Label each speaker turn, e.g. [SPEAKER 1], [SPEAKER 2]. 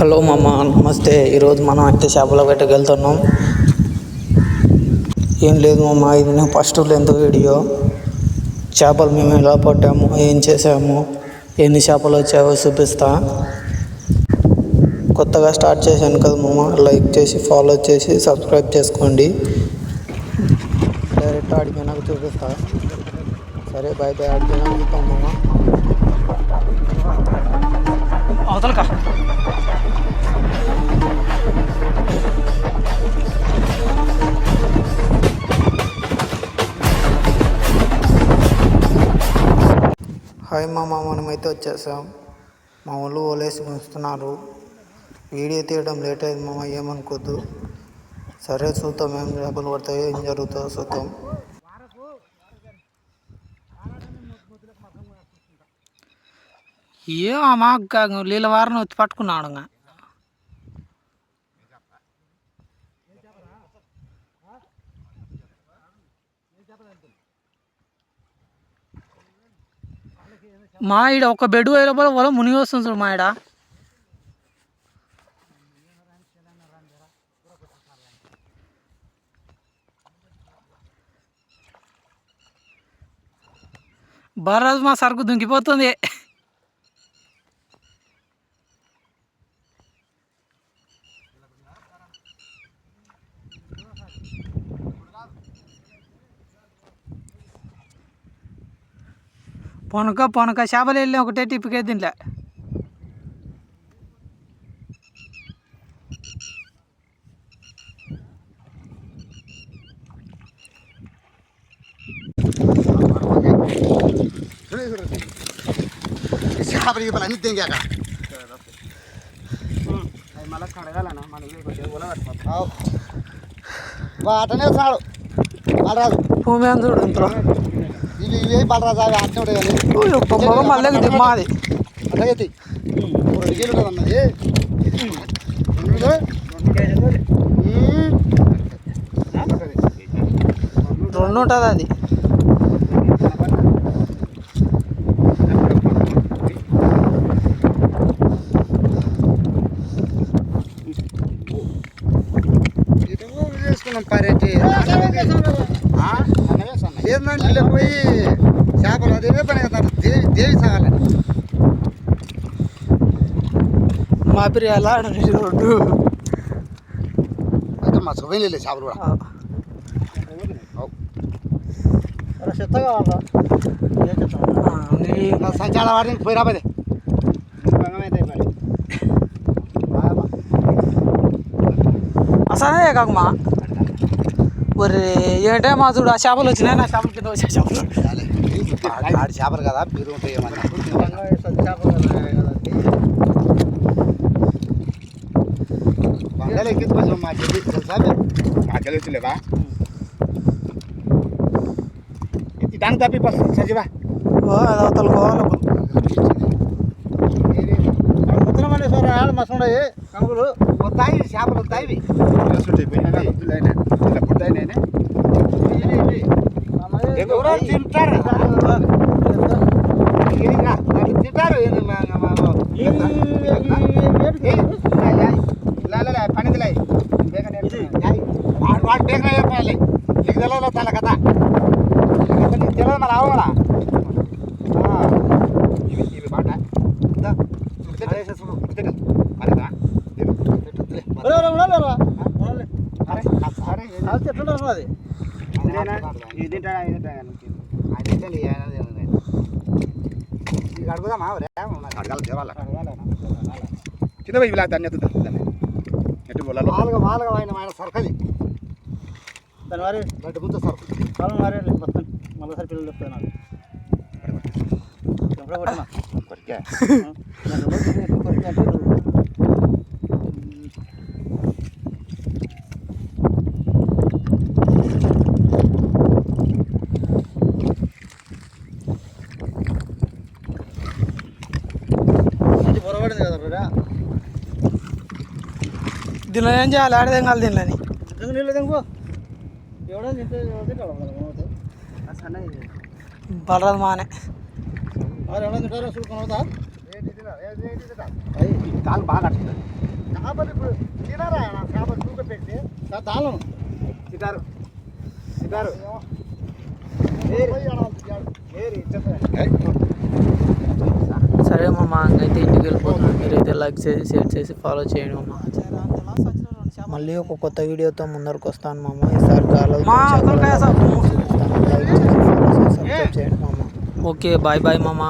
[SPEAKER 1] Hello మామ, నమస్తే. ఈరోజు మనం అయితే చేపల వేటకి వెళ్తున్నాం. ఏం లేదు మామ, ఇది నేను ఫస్ట్ లెంత్ వీడియో. చేపలు మేము ఎలా పట్టాము, ఏం చేసాము, ఎన్ని చేపలు వచ్చాయో చూపిస్తా. కొత్తగా స్టార్ట్ చేశాను కదా మామ, లైక్ చేసి ఫాలో చేసి సబ్స్క్రైబ్ చేసుకోండి. డైరెక్ట్ ఆడిపోయినాక చూపిస్తా. సరే బాయ్ బాయ్, ఆడిపోయినాక చూద్దాం మామ. అవతలకా హాయ్ మామ, మనమైతే వచ్చేసాం. మా వాళ్ళు ఓలేసి ఉంచుతున్నారు. వీడియో తీయడం లేట్ అయింది మామ, ఏమనుకోద్దు. సరే చూద్దాం, ఏం చేపలు పడతాయో ఏం జరుగుతుందో చూద్దాం.
[SPEAKER 2] ఏమమ్మా నీళ్ళ వారం వచ్చి పట్టుకున్నాడు. మా ఈడ ఒక బెడ్ వేయడం వల్ల మునిగి వస్తుంది చూడు. మా ఈడ బర్రాజు మా సరుకు దుంకిపోతుంది. పొనక చేపలు వెళ్ళి ఒకటే టిప్పుకే దీంట్లో.
[SPEAKER 3] చేపలకి అన్ని తెంగాక
[SPEAKER 1] మళ్ళీ కడగాలన్నా,
[SPEAKER 3] అటనే చాలు బలరాజు
[SPEAKER 2] భూమి అని చూడు ఇంట్లో.
[SPEAKER 3] ఇవి ఇవి బలరాజు అవి అట్నే ఉంటాయి కానీ
[SPEAKER 2] మళ్ళీ మాది
[SPEAKER 3] అట్లాగైతే 2 కేజీలు ఉంటుంది అన్నది.
[SPEAKER 2] 2 ఉంటుంది అది.
[SPEAKER 3] చేసుకున్నాం పరేటి ఏందంటే పోయి చేపలు అదే పని కదా, దేవి సాగాలని
[SPEAKER 2] మా పిల్లలు రోడ్డు
[SPEAKER 3] అయితే మా సుఖం లేదు చేపలు కూడా
[SPEAKER 1] చెత్తగా
[SPEAKER 3] సంచాల వాడికి పోయి రాబోదే
[SPEAKER 2] అసలే కాకమా ఒరే ఏంటే మా చూడు, ఆ చేపలు వచ్చినాయి. నా చేపల కింద వచ్చే చేపలు
[SPEAKER 3] ఆడి చేపలు కదా, మీరు ఉంటాయి ఏమన్నా బంగాళ ఎక్కించుకోవచ్చు. మా చెల్లి తెలుసా, మా చెల్లి వచ్చిలేదా దానికి తప్పి సజీవా
[SPEAKER 2] అది అవతల కోవాలి.
[SPEAKER 3] మసండయి కంగులు వస్తాయి, చేపలు వస్తాయి. తింటారు పనిదిలే వాడు బేగా చెప్పాలి. నీకు తెలియదు తల కదా, నీకు తెలియదు మరి అవడా ఇవి మాట అడుగుదామా అడగాలి దేవాల కింద పోయి ఇలా దాన్ని ఎత్తుదాన్ని ఎట్టు మాలుగా ఆయన సరకది దాని వారి గడ్డి ముందు సరుకు కాలం వారే మొత్తం మళ్ళీసారి పిల్లలు చెప్తాను నాకు కొరికే
[SPEAKER 2] దీనిలో ఏం చేయాలి, ఆడదేం కాదు దీనిలోని. బలరాదు మానే
[SPEAKER 3] కాలు బాగా చేపలు ఇప్పుడు తినరా చేపలు చూపెట్టి తాళం సిగారు సిగారు
[SPEAKER 2] సరే మామ అయితే ఇంటికి వెళ్ళిపోతున్నాను. మీరైతే లైక్ చేసి షేర్ చేసి ఫాలో చేయండి మామ.
[SPEAKER 1] మళ్ళీ ఒక కొత్త వీడియోతో ముందరకు వస్తాను మామ. ఈసారి గాలి
[SPEAKER 2] మా అంకుల్కాయ సాబ్.
[SPEAKER 1] లైక్ చేసి follow చేసి subscribe చేయండి మామ.
[SPEAKER 2] ఓకే బాయ్ బాయ్ మామ.